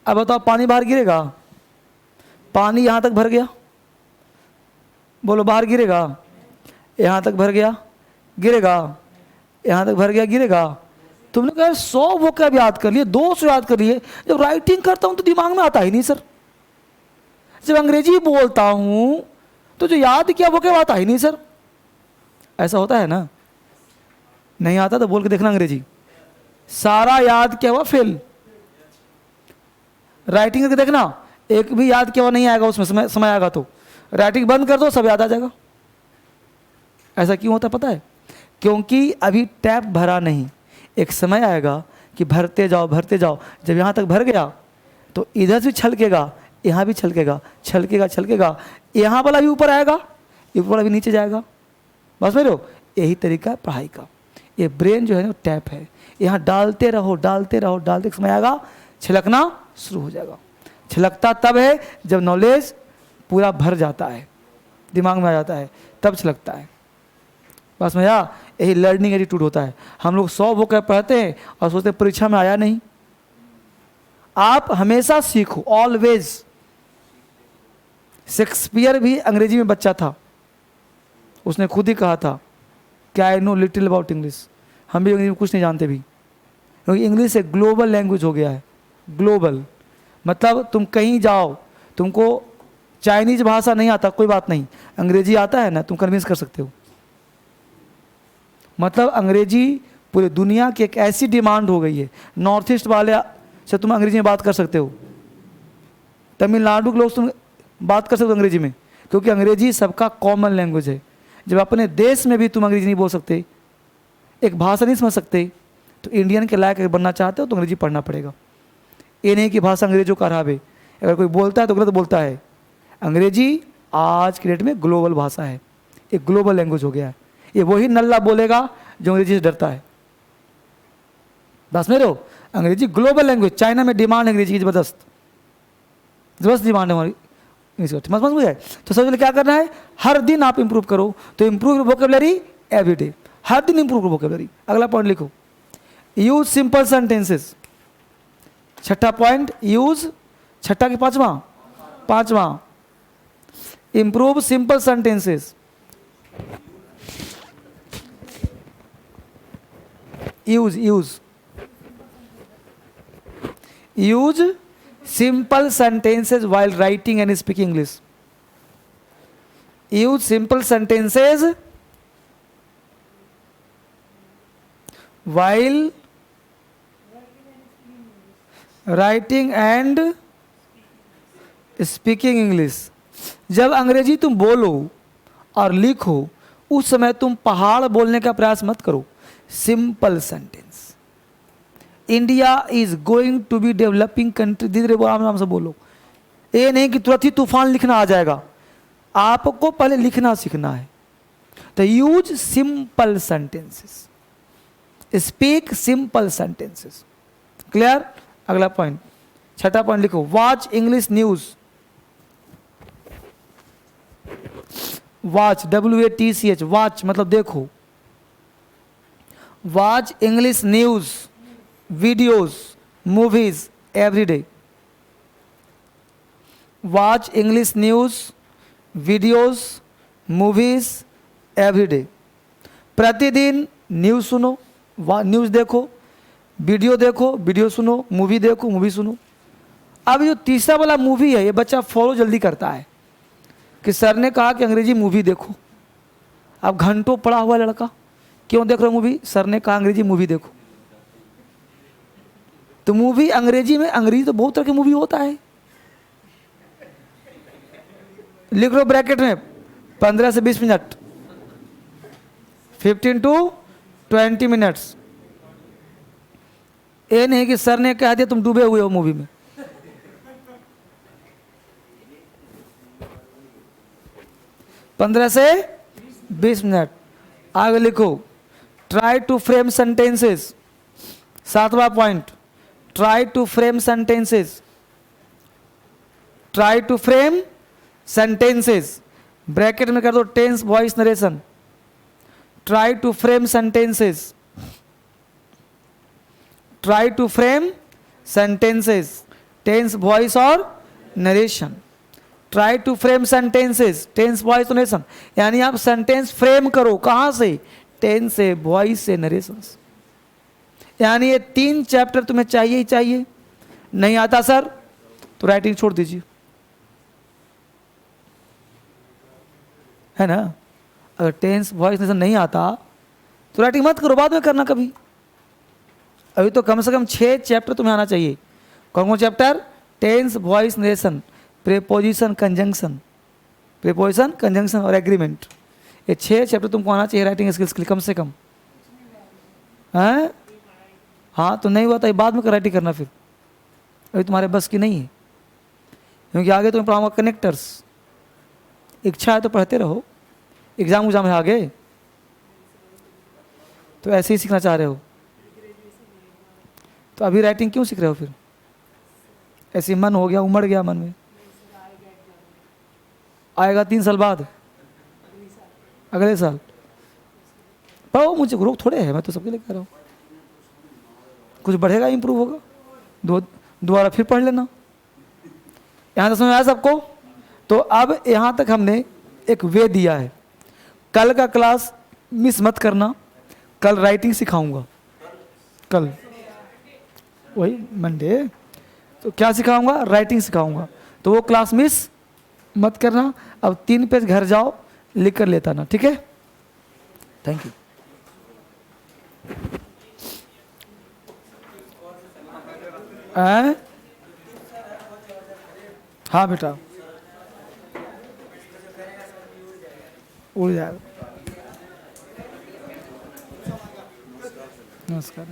Speaker 1: अब बताओ पानी बाहर गिरेगा? पानी यहां तक भर गया, बोलो बाहर गिरेगा? यहां तक भर गया, गिरेगा? यहां तक भर गया, गिरेगा? तुमने कहा 100 वो कैब याद कर लिए, 200 याद कर लिए, जब राइटिंग करता हूं तो दिमाग में आता ही नहीं सर। जब अंग्रेजी बोलता हूं तो जो याद किया वो कैब आता ही नहीं सर। ऐसा होता है ना? नहीं आता तो बोल के देखना अंग्रेजी, सारा याद किया हुआ फेल। राइटिंग करके देखना, एक भी याद किया हुआ नहीं आएगा उसमें, समय आएगा तो राइटिंग बंद कर दो, सब याद आ जाएगा। ऐसा क्यों होता पता है? क्योंकि अभी टैप भरा नहीं, एक समय आएगा कि भरते जाओ भरते जाओ, जब यहाँ तक भर गया तो इधर से छलकेगा, यहाँ भी छलकेगा, छलकेगा छलकेगा, यहाँ वाला भी ऊपर आएगा, ऊपर वाला भी नीचे जाएगा। बस मेरे यही तरीका है पढ़ाई का। ये ब्रेन जो है ना टैप है, यहाँ डालते रहो डालते रहो, डालते समय आएगा छिलकना शुरू हो जाएगा। छिलकता तब है जब नॉलेज पूरा भर जाता है, दिमाग में आ जाता है, तब छिलकता है। बस भैया यही लर्निंग एटीट्यूड होता है। हम लोग 100 बुक पढ़ते हैं और सोचते हैं परीक्षा में आया नहीं। आप हमेशा सीखो, ऑलवेज। शेक्सपियर भी अंग्रेजी में बच्चा था, उसने खुद ही कहा था कि I know little about English. हम भी अंग्रेजी में कुछ नहीं जानते भी, क्योंकि इंग्लिश एक ग्लोबल लैंग्वेज हो गया है। ग्लोबल मतलब तुम कहीं जाओ, तुमको चाइनीज भाषा नहीं आता कोई बात नहीं, अंग्रेजी आता है ना, तुम कन्विंस कर सकते हो। मतलब अंग्रेजी पूरी दुनिया की एक ऐसी डिमांड हो गई है, नॉर्थ ईस्ट वाले से तुम अंग्रेजी में बात कर सकते हो, तमिलनाडु के लोग तुम बात कर सकते हो अंग्रेजी में, क्योंकि अंग्रेजी सबका कॉमन लैंग्वेज है। जब अपने देश में भी तुम अंग्रेजी नहीं बोल सकते, एक भाषा नहीं समझ सकते, तो इंडियन के लायक अगर बनना चाहते हो तो अंग्रेजी पढ़ना पड़ेगा। ये नहीं कि भाषा अंग्रेजों का खराब है, अगर कोई बोलता है तो गलत बोलता है। अंग्रेजी आज के डेट में ग्लोबल भाषा है, एक ग्लोबल लैंग्वेज हो गया है। ये वही नल्ला बोलेगा जो अंग्रेजी से डरता है। बस मेरे अंग्रेजी ग्लोबल लैंग्वेज, चाइना में डिमांड अंग्रेजी की जबरदस्त डिमांड है हमारी। समझ में आए? तो सबसे पहले क्या करना है, हर दिन आप इंप्रूव करो। तो इंप्रूव वोकेबलरी एवरी डे, हर दिन इंप्रूव करो वोकेबलरी। अगला पॉइंट लिखो, यूज सिंपल सेंटेंसेस। छठा पॉइंट यूज, छठा कि पांचवा improve simple sentences. Use simple sentences while writing and speaking English. Use simple sentences while writing and speaking English. जब अंग्रेजी तुम बोलो और लिखो उस समय तुम पहाड़ बोलने का प्रयास मत करो। Simple sentence. India is going to be developing country, धीरे धीरे आराम से बोलो। ये नहीं कि तुरंत ही तूफान लिखना आ जाएगा, आपको पहले लिखना सीखना है। तो use simple sentences, speak simple sentences. Clear? अगला पॉइंट, छठा पॉइंट लिखो, watch English news. Watch, WATCH, watch मतलब देखो। Watch English news, videos, movies every day. Watch English news, videos, movies every day. प्रतिदिन न्यूज़ सुनो, न्यूज़ देखो, video सुनो, movie देखो, मूवी सुनो। अब जो तीसरा वाला मूवी है, ये बच्चा फॉलो जल्दी करता है कि सर ने कहा कि अंग्रेजी मूवी देखो। अब घंटों पढ़ा हुआ लड़का क्यों देख रहा मूवी? सर ने कहा अंग्रेजी मूवी देखो। तो मूवी अंग्रेजी में, अंग्रेजी तो बहुत तरह की मूवी होता है। लिख लो ब्रैकेट में 15 से 20 मिनट, 15 to 20 मिनट्स। ये नहीं कि सर ने कह दिया तुम डूबे हुए हो मूवी में। पंद्रह से 20 मिनट। आगे लिखो, ट्राई टू फ्रेम सेंटेंसेस। सातवां point, try to frame sentences. Try to frame sentences. Bracket में कर दो tense voice narration. Try to frame sentences. Try to frame sentences. Tense voice और narration. Try to frame sentences. Tense voice narration, यानी आप sentence frame करो। कहां से? Tense से, वॉइस से, नरेशन से। यानी ये 3 चैप्टर तुम्हें चाहिए ही चाहिए। नहीं आता सर तो राइटिंग छोड़ दीजिए, है ना। अगर टेंस वॉइस नरेशन नहीं आता तो राइटिंग मत करो, बाद में करना कभी। अभी तो कम से कम 6 चैप्टर तुम्हें आना चाहिए। कौन कौन chapter? Tense, voice narration, preposition, conjunction. Preposition, conjunction और एग्रीमेंट, ये 6 चैप्टर तुमको आना चाहिए राइटिंग स्किल्स के लिए कम से कम। हैं? हाँ, तो नहीं हुआ तो बाद में राइटिंग करना, फिर अभी तुम्हारे बस की नहीं है, क्योंकि आगे तुम्हें पढ़ाऊंगा कनेक्टर्स। इच्छा है तो पढ़ते रहो, एग्जाम है आगे, तो ऐसे ही सीखना चाह रहे हो तो अभी राइटिंग क्यों सीख रहे हो फिर? ऐसे मन हो गया, उमड़ गया मन में। आएगा 3 साल बाद, अगले साल पढ़ो, मुझे ग्रुप थोड़े है, मैं तो सबके लिए कह रहा हूँ। कुछ बढ़ेगा, इंप्रूव होगा, दोबारा फिर पढ़ लेना। यहाँ तक समझ आया सबको? तो अब यहाँ तक हमने एक वे दिया है। कल का क्लास मिस मत करना, कल राइटिंग सिखाऊंगा, कल वही मंडे, तो क्या सिखाऊंगा? राइटिंग सिखाऊंगा, तो वो क्लास मिस मत करना। अब 3 पेज घर जाओ, लिख कर लेता ना, ठीक है? Thank you. हाँ बेटा, उड़ जाएगा। नमस्कार।